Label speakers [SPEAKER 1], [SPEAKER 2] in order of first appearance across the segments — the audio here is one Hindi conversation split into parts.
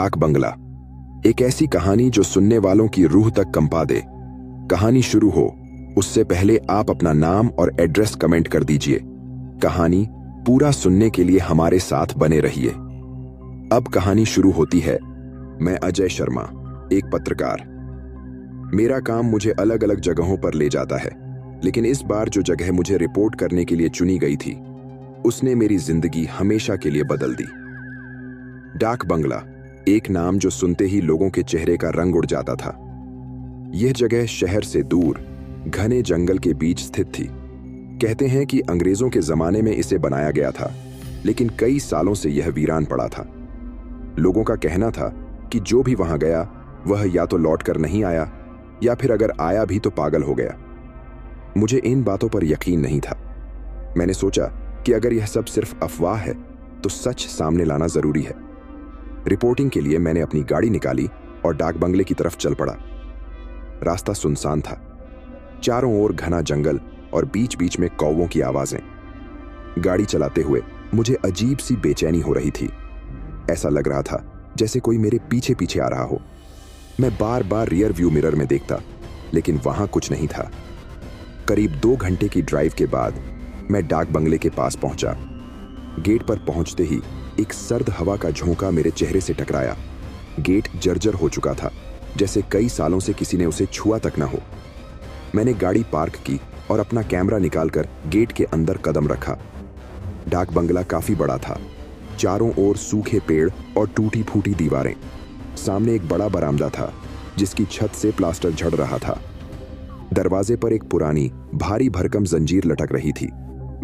[SPEAKER 1] डाक बंगला, एक ऐसी कहानी जो सुनने वालों की रूह तक कंपा दे। कहानी शुरू हो उससे पहले आप अपना नाम और एड्रेस कमेंट कर दीजिए। कहानी पूरा सुनने के लिए हमारे साथ बने रहिए। अब कहानी शुरू होती है। मैं अजय शर्मा, एक पत्रकार। मेरा काम मुझे अलग अलग जगहों पर ले जाता है, लेकिन इस बार जो जगह मुझे रिपोर्ट करने के लिए चुनी गई थी, उसने मेरी जिंदगी हमेशा के लिए बदल दी। डाक बंगला, एक नाम जो सुनते ही लोगों के चेहरे का रंग उड़ जाता था। यह जगह शहर से दूर घने जंगल के बीच स्थित थी। कहते हैं कि अंग्रेजों के जमाने में इसे बनाया गया था, लेकिन कई सालों से यह वीरान पड़ा था। लोगों का कहना था कि जो भी वहां गया वह या तो लौट कर नहीं आया, या फिर अगर आया भी तो पागल हो गया। मुझे इन बातों पर यकीन नहीं था। मैंने सोचा कि अगर यह सब सिर्फ अफवाह है तो सच सामने लाना जरूरी है। रिपोर्टिंग के लिए मैंने अपनी गाड़ी निकाली और डाक बंगले की तरफ चल पड़ा। रास्ता सुनसान था, चारों ओर घना जंगल और बीच बीच में कौवों की आवाजें। गाड़ी चलाते हुए मुझे अजीब सी बेचैनी हो रही थी। ऐसा लग रहा था जैसे कोई मेरे पीछे पीछे आ रहा हो। मैं बार बार रियर व्यू मिरर में देखता, लेकिन वहां कुछ नहीं था। करीब 2 घंटे की ड्राइव के बाद मैं डाक बंगले के पास पहुंचा। गेट पर पहुंचते ही एक सर्द हवा का झोंका मेरे चेहरे से टकराया। गेट जर्जर हो चुका था, जैसे कई सालों से किसी ने उसे छुआ तक न हो। मैंने गाड़ी पार्क की और अपना कैमरा निकालकर गेट के अंदर कदम रखा। डाक बंगला काफी बड़ा था, चारों ओर सूखे पेड़ और टूटी फूटी दीवारें। सामने एक बड़ा बरामदा था जिसकी छत से प्लास्टर झड़ रहा था। दरवाजे पर एक पुरानी भारी भरकम जंजीर लटक रही थी।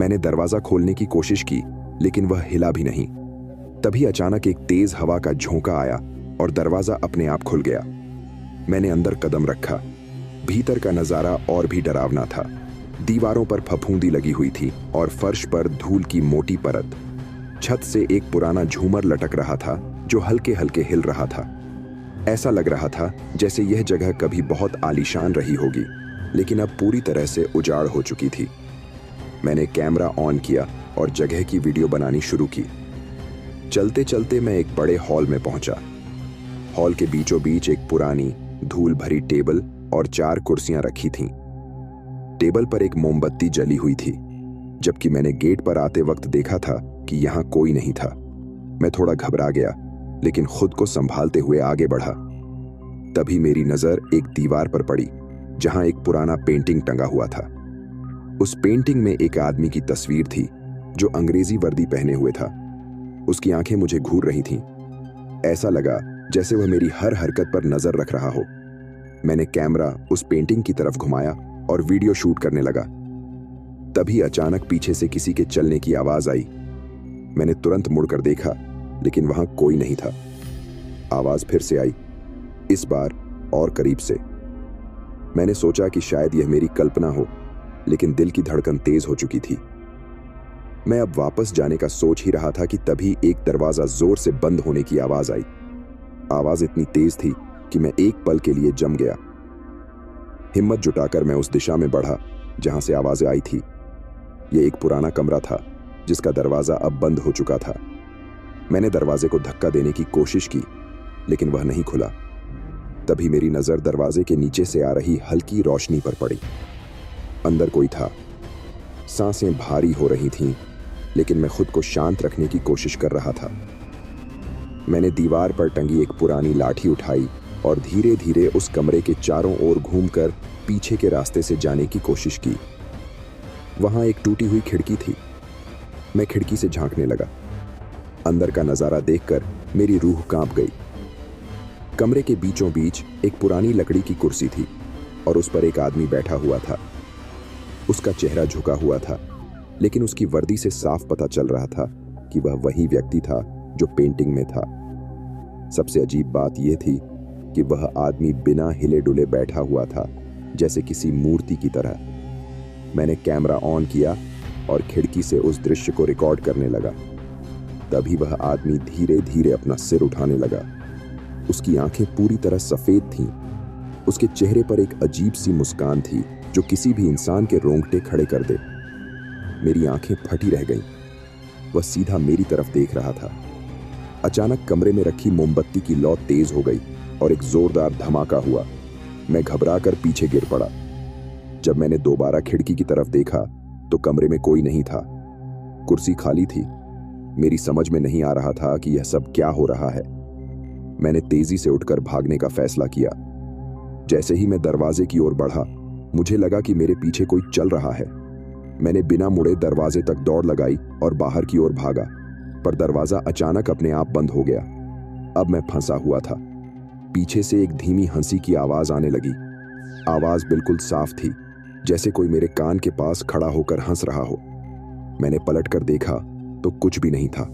[SPEAKER 1] मैंने दरवाजा खोलने की कोशिश की, लेकिन वह हिला भी नहीं। तभी अचानक एक तेज हवा का झोंका आया और दरवाजा अपने आप खुल गया। मैंने अंदर कदम रखा। भीतर का नजारा और भी डरावना था। दीवारों पर फफूंदी लगी हुई थी और फर्श पर धूल की मोटी परत। छत से एक पुराना झूमर लटक रहा था जो हल्के हल्के हिल रहा था। ऐसा लग रहा था जैसे यह जगह कभी बहुत आलीशान रही होगी, लेकिन अब पूरी तरह से उजाड़ हो चुकी थी। मैंने कैमरा ऑन किया और जगह की वीडियो बनानी शुरू की। चलते चलते मैं एक बड़े हॉल में पहुंचा। हॉल के बीचों बीच एक पुरानी धूल भरी टेबल और 4 कुर्सियां रखी थीं। टेबल पर एक मोमबत्ती जली हुई थी, जबकि मैंने गेट पर आते वक्त देखा था कि यहां कोई नहीं था। मैं थोड़ा घबरा गया, लेकिन खुद को संभालते हुए आगे बढ़ा। तभी मेरी नजर एक दीवार पर पड़ी जहां एक पुराना पेंटिंग टंगा हुआ था। उस पेंटिंग में एक आदमी की तस्वीर थी जो अंग्रेजी वर्दी पहने हुए था। उसकी आंखें मुझे घूर रही थीं। ऐसा लगा जैसे वह मेरी हर हरकत पर नजर रख रहा हो। मैंने कैमरा उस पेंटिंग की तरफ घुमाया और वीडियो शूट करने लगा। तभी अचानक पीछे से किसी के चलने की आवाज आई। मैंने तुरंत मुड़कर देखा, लेकिन वहां कोई नहीं था। आवाज फिर से आई, इस बार और करीब से। मैंने सोचा कि शायद यह मेरी कल्पना हो, लेकिन दिल की धड़कन तेज हो चुकी थी। मैं अब वापस जाने का सोच ही रहा था कि तभी एक दरवाजा जोर से बंद होने की आवाज आई। आवाज इतनी तेज थी कि मैं एक पल के लिए जम गया। हिम्मत जुटाकर मैं उस दिशा में बढ़ा जहां से आवाजें आई थी। यह एक पुराना कमरा था जिसका दरवाजा अब बंद हो चुका था। मैंने दरवाजे को धक्का देने की कोशिश की, लेकिन वह नहीं खुला। तभी मेरी नजर दरवाजे के नीचे से आ रही हल्की रोशनी पर पड़ी। अंदर कोई था। सांसें भारी हो रही थीं, लेकिन मैं खुद को शांत रखने की कोशिश कर रहा था। मैंने दीवार पर टंगी एक पुरानी लाठी उठाई और धीरे धीरे उस कमरे के चारों ओर घूमकर पीछे के रास्ते से जाने की कोशिश की। वहां एक टूटी हुई खिड़की थी। मैं खिड़की से झांकने लगा। अंदर का नजारा देखकर मेरी रूह कांप गई। कमरे के बीचों बीच एक पुरानी लकड़ी की कुर्सी थी और उस पर एक आदमी बैठा हुआ था। उसका चेहरा झुका हुआ था, लेकिन उसकी वर्दी से साफ पता चल रहा था कि वह वही व्यक्ति था जो पेंटिंग में था। सबसे अजीब बात यह थी कि वह आदमी बिना हिले डुले बैठा हुआ था, जैसे किसी मूर्ति की तरह। मैंने कैमरा ऑन किया और खिड़की से उस दृश्य को रिकॉर्ड करने लगा। तभी वह आदमी धीरे धीरे अपना सिर उठाने लगा। उसकी आंखें पूरी तरह सफेद थीं। उसके चेहरे पर एक अजीब सी मुस्कान थी जो किसी भी इंसान के रोंगटे खड़े कर दे। मेरी आंखें फटी रह गईं। वह सीधा मेरी तरफ देख रहा था। अचानक कमरे में रखी मोमबत्ती की लौ तेज हो गई और एक जोरदार धमाका हुआ। मैं घबरा कर पीछे गिर पड़ा। जब मैंने दोबारा खिड़की की तरफ देखा तो कमरे में कोई नहीं था। कुर्सी खाली थी। मेरी समझ में नहीं आ रहा था कि यह सब क्या हो रहा है। मैंने तेजी से उठकर भागने का फैसला किया। जैसे ही मैं दरवाजे की ओर बढ़ा, मुझे लगा कि मेरे पीछे कोई चल रहा है। मैंने बिना मुड़े दरवाजे तक दौड़ लगाई और बाहर की ओर भागा, पर दरवाजा अचानक अपने आप बंद हो गया। अब मैं फंसा हुआ था। पीछे से एक धीमी हंसी की आवाज आने लगी। आवाज बिल्कुल साफ थी, जैसे कोई मेरे कान के पास खड़ा होकर हंस रहा हो। मैंने पलट कर देखा तो कुछ भी नहीं था,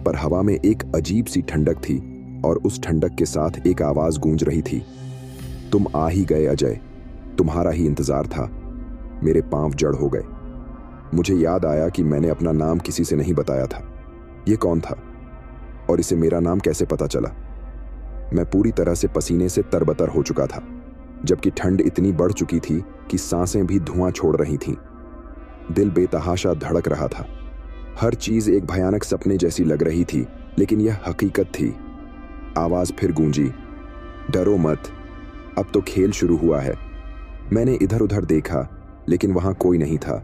[SPEAKER 1] पर हवा में एक अजीब सी ठंडक थी और उस ठंडक के साथ एक आवाज गूंज रही थी, तुम आ ही गए अजय, तुम्हारा ही इंतजार था। मेरे पांव जड़ हो गए। मुझे याद आया कि मैंने अपना नाम किसी से नहीं बताया था। ये कौन था और इसे मेरा नाम कैसे पता चला? मैं पूरी तरह से पसीने से तरबतर हो चुका था, जबकि ठंड इतनी बढ़ चुकी थी कि सांसें भी धुआं छोड़ रही थीं। दिल बेतहाशा धड़क रहा था। हर चीज एक भयानक सपने जैसी लग रही थी, लेकिन यह हकीकत थी। आवाज फिर गूंजी, डरो मत, अब तो खेल शुरू हुआ है। मैंने इधर उधर देखा, लेकिन वहां कोई नहीं था।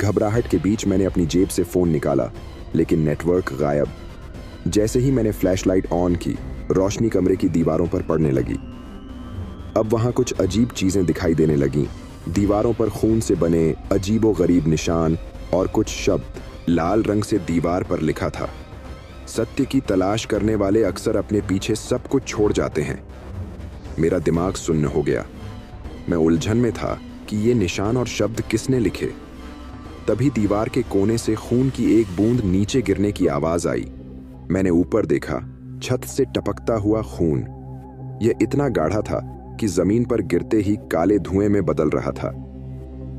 [SPEAKER 1] घबराहट के बीच मैंने अपनी जेब से फोन निकाला, लेकिन नेटवर्क गायब। जैसे ही मैंने फ्लैशलाइट ऑन की, रोशनी कमरे की दीवारों पर पड़ने लगी। अब वहां कुछ अजीब चीजें दिखाई देने लगीं। दीवारों पर खून से बने अजीबोगरीब निशान और कुछ शब्द लाल रंग से दीवार पर लिखा था, सत्य की तलाश करने वाले अक्सर अपने पीछे सब कुछ छोड़ जाते हैं। मेरा दिमाग सुन्न हो गया। मैं उलझन में था कि ये निशान और शब्द किसने लिखे। तभी दीवार के कोने से खून की एक बूंद नीचे गिरने की आवाज आई। मैंने ऊपर देखा, छत से टपकता हुआ खून। यह इतना गाढ़ा था कि जमीन पर गिरते ही काले धुएं में बदल रहा था।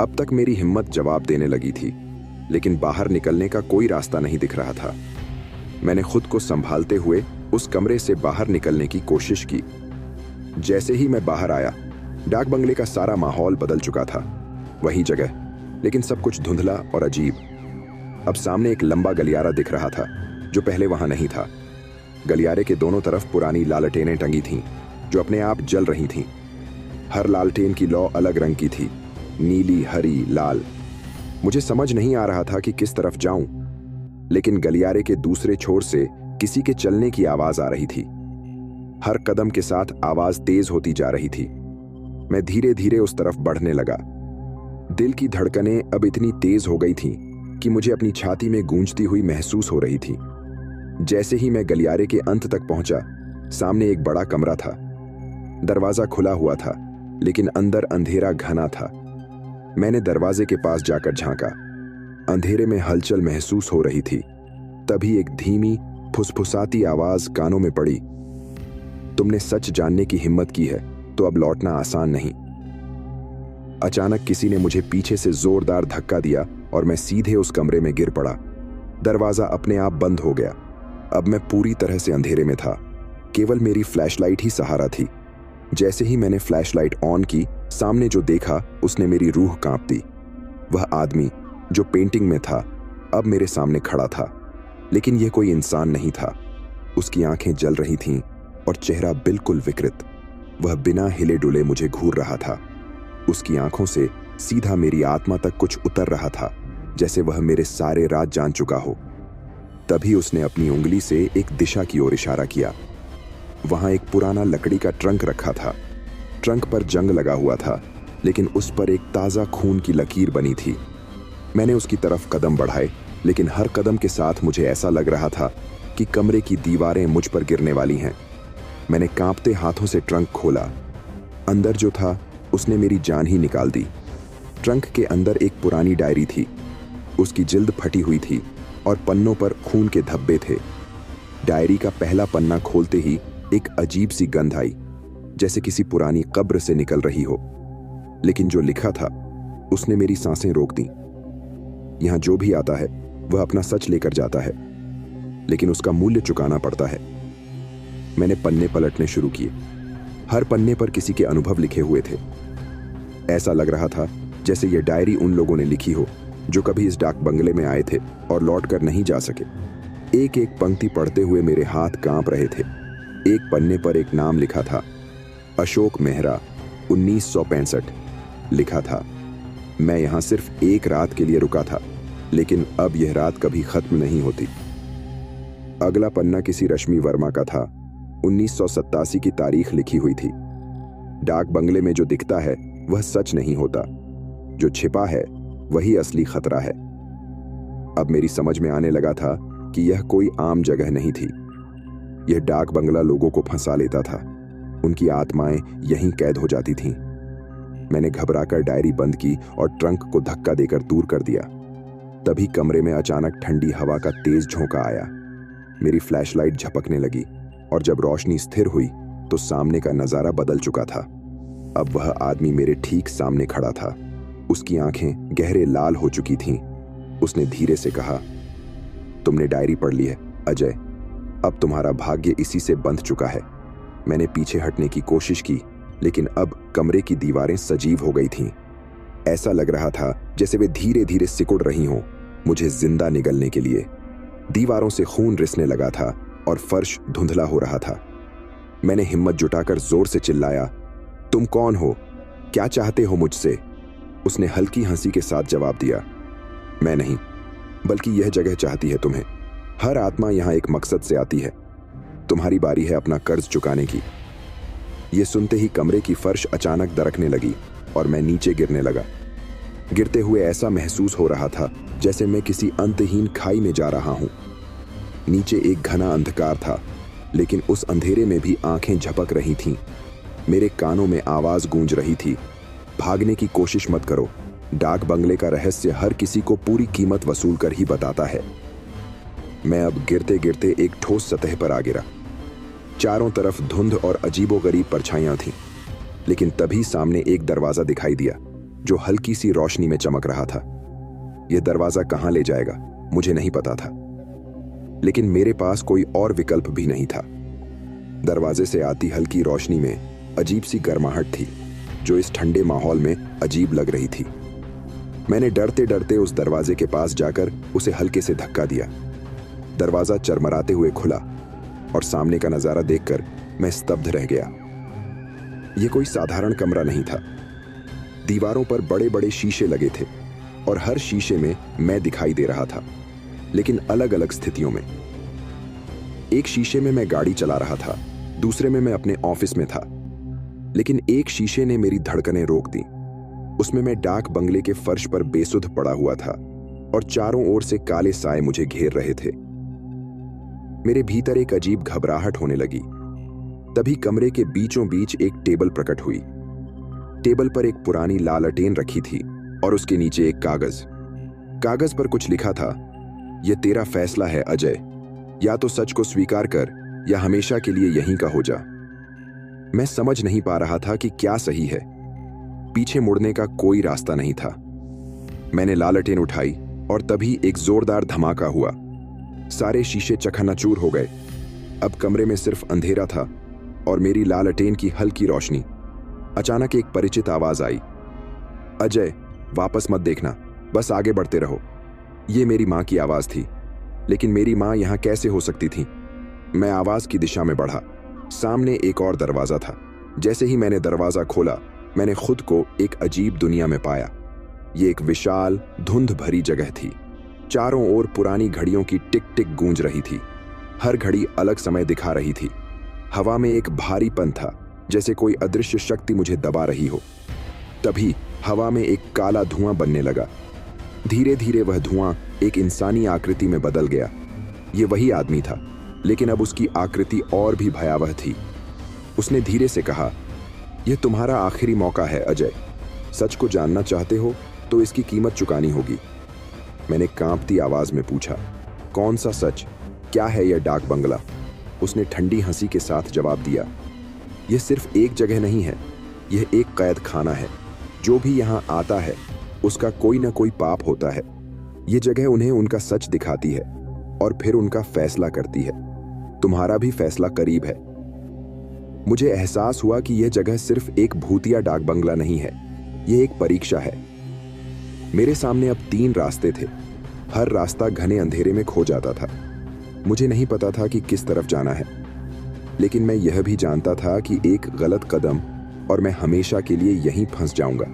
[SPEAKER 1] अब तक मेरी हिम्मत जवाब देने लगी थी, लेकिन बाहर निकलने का कोई रास्ता नहीं दिख रहा था। मैंने खुद को संभालते हुए उस कमरे से बाहर निकलने की कोशिश की। जैसे ही मैं बाहर आया, डाक बंगले का सारा माहौल बदल चुका था। वही जगह, लेकिन सब कुछ धुंधला और अजीब। अब सामने एक लंबा गलियारा दिख रहा था, जो पहले वहां नहीं था। गलियारे के दोनों तरफ पुरानी लालटेनें टंगी थीं, जो अपने आप जल रही थीं। हर लालटेन की लौ अलग रंग की थी, नीली, हरी, लाल। मुझे समझ नहीं आ रहा था कि किस तरफ जाऊं, लेकिन गलियारे के दूसरे छोर से किसी के चलने की आवाज आ रही थी। हर कदम के साथ आवाज तेज होती जा रही थी। मैं धीरे धीरे उस तरफ बढ़ने लगा। दिल की धड़कनें अब इतनी तेज हो गई थीं कि मुझे अपनी छाती में गूंजती हुई महसूस हो रही थी। जैसे ही मैं गलियारे के अंत तक पहुंचा, सामने एक बड़ा कमरा था। दरवाजा खुला हुआ था, लेकिन अंदर अंधेरा घना था। मैंने दरवाजे के पास जाकर झांका। अंधेरे में हलचल महसूस हो रही थी। तभी एक धीमी, फुसफुसाती आवाज कानों में पड़ी, तुमने सच जानने की हिम्मत की है तो अब लौटना आसान नहीं। अचानक किसी ने मुझे पीछे से जोरदार धक्का दिया और मैं सीधे उस कमरे में गिर पड़ा। दरवाजा अपने आप बंद हो गया। अब मैं पूरी तरह से अंधेरे में था। केवल मेरी फ्लैशलाइट ही सहारा थी। जैसे ही मैंने फ्लैशलाइट ऑन की, सामने जो देखा उसने मेरी रूह कांप दी। वह आदमी जो पेंटिंग में था, अब मेरे सामने खड़ा था, लेकिन यह कोई इंसान नहीं था। उसकी आंखें जल रही थीं और चेहरा बिल्कुल विकृत। वह बिना हिले डुले मुझे घूर रहा था। उसकी आंखों से सीधा मेरी आत्मा तक कुछ उतर रहा था, जैसे वह मेरे सारे राज जान चुका हो। तभी उसने अपनी उंगली से एक दिशा की ओर इशारा किया। वहां एक पुराना लकड़ी का ट्रंक रखा था। ट्रंक पर जंग लगा हुआ था, लेकिन उस पर एक ताजा खून की लकीर बनी थी। मैंने उसकी तरफ कदम बढ़ाए, लेकिन हर कदम के साथ मुझे ऐसा लग रहा था कि कमरे की दीवारें मुझ पर गिरने वाली हैं। मैंने कांपते हाथों से ट्रंक खोला। अंदर जो था उसने मेरी जान ही निकाल दी। ट्रंक के अंदर एक पुरानी डायरी थी। उसकी जिल्द फटी हुई थी और पन्नों पर खून के धब्बे थे। डायरी का पहला पन्ना खोलते ही एक अजीब सी गंध आई, जैसे किसी पुरानी कब्र से निकल रही हो। लेकिन जो लिखा था उसने मेरी सांसें रोक दी। यहां जो भी आता है वह अपना सच लेकर जाता है, लेकिन उसका मूल्य चुकाना पड़ता है। मैंने पन्ने पलटने शुरू किए। हर पन्ने पर किसी के अनुभव लिखे हुए थे। ऐसा लग रहा था जैसे यह डायरी उन लोगों ने लिखी हो जो कभी इस डाक बंगले में आए थे और लौट कर नहीं जा सके। एक एक पंक्ति पढ़ते हुए मेरे हाथ कांप रहे थे। एक पन्ने पर एक नाम लिखा था, अशोक मेहरा, 1965 लिखा था। मैं यहाँ सिर्फ एक रात के लिए रुका था, लेकिन अब यह रात कभी खत्म नहीं होती। अगला पन्ना किसी रश्मि वर्मा का था। 1987 की तारीख लिखी हुई थी। डाक बंगले में जो दिखता है वह सच नहीं होता, जो छिपा है वही असली खतरा है। अब मेरी समझ में आने लगा था कि यह कोई आम जगह नहीं थी। यह डाक बंगला लोगों को फंसा लेता था। उनकी आत्माएं यहीं कैद हो जाती थीं। मैंने घबराकर डायरी बंद की और ट्रंक को धक्का देकर दूर कर दिया। तभी कमरे में अचानक ठंडी हवा का तेज झोंका आया। मेरी फ्लैशलाइट झपकने लगी और जब रोशनी स्थिर हुई तो सामने का नजारा बदल चुका था। अब वह आदमी मेरे ठीक सामने खड़ा था। उसकी आंखें गहरे लाल हो चुकी थीं। उसने धीरे से कहा, तुमने डायरी पढ़ ली है अजय। अब तुम्हारा भाग्य इसी से बंध चुका है। मैंने पीछे हटने की कोशिश की, लेकिन अब कमरे की दीवारें सजीव हो गई थीं। ऐसा लग रहा था जैसे वे धीरे धीरे सिकुड़ रही हों, मुझे जिंदा निगलने के लिए। दीवारों से खून रिसने लगा था और फर्श धुंधला हो रहा था। मैंने हिम्मत जुटाकर जोर से चिल्लाया, तुम कौन हो? क्या चाहते हो मुझसे? उसने हल्की हंसी के साथ जवाब दिया, मैं नहीं, बल्कि यह जगह चाहती है तुम्हें। हर आत्मा यहां एक मकसद से आती है। तुम्हारी बारी है अपना कर्ज चुकाने की। यह सुनते ही कमरे की फर्श अचानक दरकने लगी और मैं नीचे गिरने लगा। गिरते हुए ऐसा महसूस हो रहा था जैसे मैं किसी अंतहीन खाई में जा रहा हूं। नीचे एक घना अंधकार था, लेकिन उस अंधेरे में भी आंखें झपक रही थीं। मेरे कानों में आवाज गूंज रही थी, भागने की कोशिश मत करो। डाक बंगले का रहस्य हर किसी को पूरी कीमत वसूल कर ही बताता है। मैं अब गिरते गिरते एक ठोस सतह पर आ गिरा। चारों तरफ धुंध और अजीबोगरीब परछाइयां थीं, लेकिन तभी सामने एक दरवाजा दिखाई दिया जो हल्की सी रोशनी में चमक रहा था। यह दरवाजा कहां ले जाएगा मुझे नहीं पता था, लेकिन मेरे पास कोई और विकल्प भी नहीं था। दरवाजे से आती हल्की रोशनी में अजीब सी गर्माहट थी जो इस ठंडे माहौल में अजीब लग रही थी। मैंने डरते डरते उस दरवाजे के पास जाकर उसे हल्के से धक्का दिया। दरवाजा चरमराते हुए खुला और सामने का नजारा देखकर मैं स्तब्ध रह गया। यह कोई साधारण कमरा नहीं था। दीवारों पर बड़े बड़े शीशे लगे थे और हर शीशे में मैं दिखाई दे रहा था, लेकिन अलग अलग स्थितियों में। एक शीशे में मैं गाड़ी चला रहा था, दूसरे में मैं अपने ऑफिस में था, लेकिन एक शीशे ने मेरी धड़कनें रोक दी। उसमें मैं डाक बंगले के फर्श पर बेसुध पड़ा हुआ था और चारों ओर से काले साए मुझे घेर रहे थे। मेरे भीतर एक अजीब घबराहट होने लगी। तभी कमरे के बीचों बीच एक टेबल प्रकट हुई। टेबल पर एक पुरानी लालटेन रखी थी और उसके नीचे एक कागज। कागज पर कुछ लिखा था, यह तेरा फैसला है अजय, या तो सच को स्वीकार कर या हमेशा के लिए यहीं का हो जा। मैं समझ नहीं पा रहा था कि क्या सही है। पीछे मुड़ने का कोई रास्ता नहीं था। मैंने लालटेन उठाई और तभी एक जोरदार धमाका हुआ। सारे शीशे चकनाचूर हो गए। अब कमरे में सिर्फ अंधेरा था और मेरी लालटेन की हल्की रोशनी। अचानक एक परिचित आवाज आई, अजय वापस मत देखना, बस आगे बढ़ते रहो। ये मेरी मां की आवाज थी, लेकिन मेरी मां यहां कैसे हो सकती थी? मैं आवाज की दिशा में बढ़ा। सामने एक और दरवाजा था। जैसे ही मैंने दरवाजा खोला, मैंने खुद को एक अजीब दुनिया में पाया। ये एक विशाल धुंध भरी जगह थी। चारों ओर पुरानी घड़ियों की टिक टिक गूंज रही थी। हर घड़ी अलग समय दिखा रही थी। हवा में एक भारीपन था, जैसे कोई अदृश्य शक्ति मुझे दबा रही हो। तभी हवा में एक काला धुआं बनने लगा। धीरे धीरे वह धुआं एक इंसानी आकृति में बदल गया। ये वही आदमी था, लेकिन अब उसकी आकृति और भी भयावह थी। उसने धीरे से कहा, यह तुम्हारा आखिरी मौका है अजय। सच को जानना चाहते हो तो इसकी कीमत चुकानी होगी। मैंने कांपती आवाज में पूछा, कौन सा सच? क्या है यह डाक बंगला? उसने ठंडी हंसी के साथ जवाब दिया, यह सिर्फ एक जगह नहीं है, यह एक कैद खाना है। जो भी यहाँ आता है उसका कोई ना कोई पाप होता है। यह जगह उन्हें उनका सच दिखाती है और फिर उनका फैसला करती है। तुम्हारा भी फैसला करीब है। मुझे एहसास हुआ कि यह जगह सिर्फ एक भूतिया डाक बंगला नहीं है, यह एक परीक्षा है। मेरे सामने अब 3 रास्ते थे। हर रास्ता घने अंधेरे में खो जाता था। मुझे नहीं पता था कि किस तरफ जाना है, लेकिन मैं यह भी जानता था कि एक गलत कदम और मैं हमेशा के लिए यहीं फंस जाऊंगा।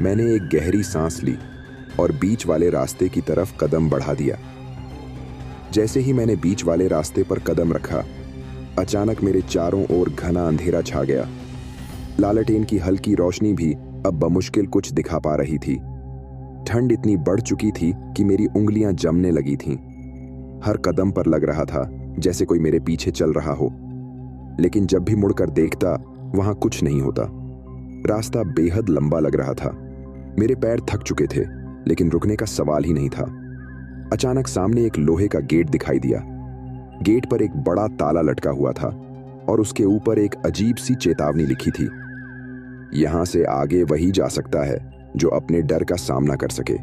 [SPEAKER 1] मैंने एक गहरी सांस ली और बीच वाले रास्ते की तरफ कदम बढ़ा दिया। जैसे ही मैंने बीच वाले रास्ते पर कदम रखा, अचानक मेरे चारों ओर घना अंधेरा छा गया। लालटेन की हल्की रोशनी भी अब बमुश्किल कुछ दिखा पा रही थी। ठंड इतनी बढ़ चुकी थी कि मेरी उंगलियां जमने लगी थीं। हर कदम पर लग रहा था जैसे कोई मेरे पीछे चल रहा हो, लेकिन जब भी मुड़कर देखता वहां कुछ नहीं होता। रास्ता बेहद लंबा लग रहा था। मेरे पैर थक चुके थे, लेकिन रुकने का सवाल ही नहीं था। अचानक सामने एक लोहे का गेट दिखाई दिया। गेट पर एक बड़ा ताला लटका हुआ था और उसके ऊपर एक अजीब सी चेतावनी लिखी थी, यहां से आगे वही जा सकता है जो अपने डर का सामना कर सके।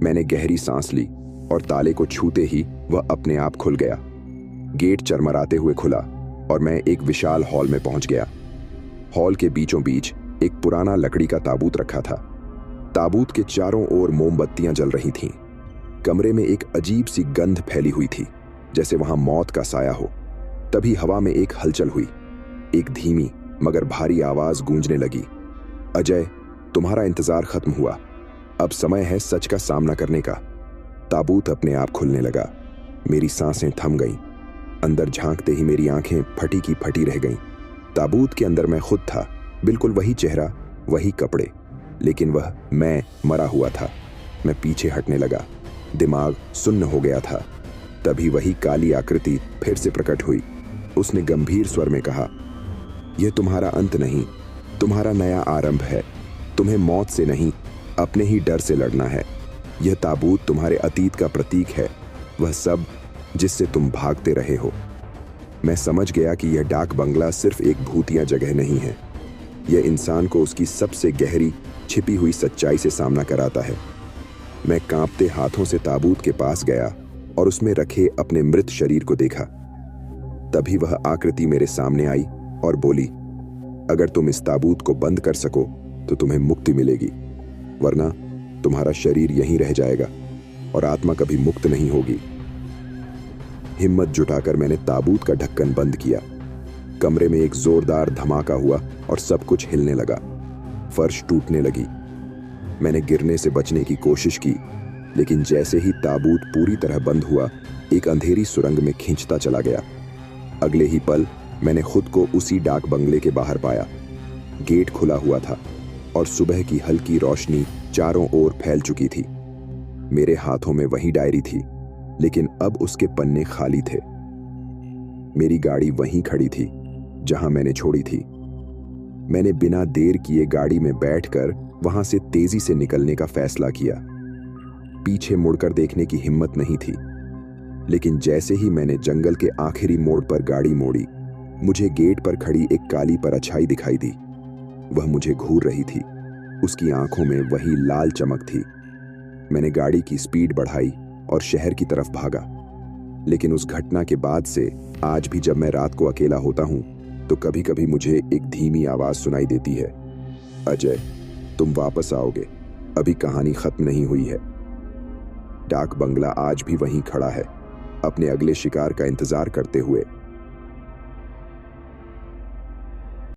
[SPEAKER 1] मैंने गहरी सांस ली और ताले को छूते ही वह अपने आप खुल गया। गेट चरमराते हुए खुला और मैं एक विशाल हॉल में पहुंच गया। हॉल के बीचों बीच एक पुराना लकड़ी का ताबूत रखा था। ताबूत के चारों ओर मोमबत्तियां जल रही थीं। कमरे में एक अजीब सी गंध फैली हुई थी, जैसे वहां मौत का साया हो। तभी हवा में एक हलचल हुई। एक धीमी मगर भारी आवाज गूंजने लगी, अजय, तुम्हारा इंतजार खत्म हुआ। अब समय है सच का सामना करने का। ताबूत अपने आप खुलने लगा। मेरी सांसें थम गईं। अंदर झांकते ही मेरी आंखें फटी की फटी रह गईं। ताबूत के अंदर मैं खुद था, बिल्कुल वही चेहरा, वही कपड़े, लेकिन वह मैं मरा हुआ था। मैं पीछे हटने लगा। दिमाग सुन्न हो गया था। तभी वही काली आकृति फिर से प्रकट हुई। उसने गंभीर स्वर में कहा, यह तुम्हारा अंत नहीं, तुम्हारा नया आरंभ है। तुम्हें मौत से नहीं, अपने ही डर से लड़ना है। यह ताबूत तुम्हारे अतीत का प्रतीक है, वह सब जिससे तुम भागते रहे हो। मैं समझ गया कि यह डाक बंगला सिर्फ एक भूतिया जगह नहीं है। यह इंसान को उसकी सबसे गहरी छिपी हुई सच्चाई से सामना कराता है। मैं कांपते हाथों से ताबूत के पास गया और उसमें रखे अपने मृत शरीर को देखा। तभी वह आकृति मेरे सामने आई और बोली, अगर तुम इस ताबूत को बंद कर सको तो तुम्हें मुक्ति मिलेगी, वरना तुम्हारा शरीर यहीं रह जाएगा और आत्मा कभी मुक्त नहीं होगी। हिम्मत जुटाकर मैंने ताबूत का ढक्कन बंद किया। कमरे में एक जोरदार धमाका हुआ और सब कुछ हिलने लगा। फर्श टूटने लगी। मैंने गिरने से बचने की कोशिश की, लेकिन जैसे ही ताबूत पूरी तरह बंद हुआ, एक अंधेरी सुरंग में खींचता चला गया। अगले ही पल मैंने खुद को उसी डाक बंगले के बाहर पाया। गेट खुला हुआ था और सुबह की हल्की रोशनी चारों ओर फैल चुकी थी। मेरे हाथों में वही डायरी थी, लेकिन अब उसके पन्ने खाली थे। मेरी गाड़ी वहीं खड़ी थी जहां मैंने छोड़ी थी। मैंने बिना देर किए गाड़ी में बैठकर वहां से तेजी से निकलने का फैसला किया। पीछे मुड़कर देखने की हिम्मत नहीं थी, लेकिन जैसे ही मैंने जंगल के आखिरी मोड़ पर गाड़ी मोड़ी, मुझे गेट पर खड़ी एक काली परछाई दिखाई दी। वह मुझे घूर रही थी। उसकी आंखों में वही लाल चमक थी। मैंने गाड़ी की स्पीड बढ़ाई और शहर की तरफ भागा। लेकिन उस घटना के बाद से आज भी जब मैं रात को अकेला होता हूं, तो कभी कभी मुझे एक धीमी आवाज सुनाई देती है, अजय, तुम वापस आओगे, अभी कहानी खत्म नहीं हुई है। डाक बंगला आज भी वहीं खड़ा है, अपने अगले शिकार का इंतजार करते हुए।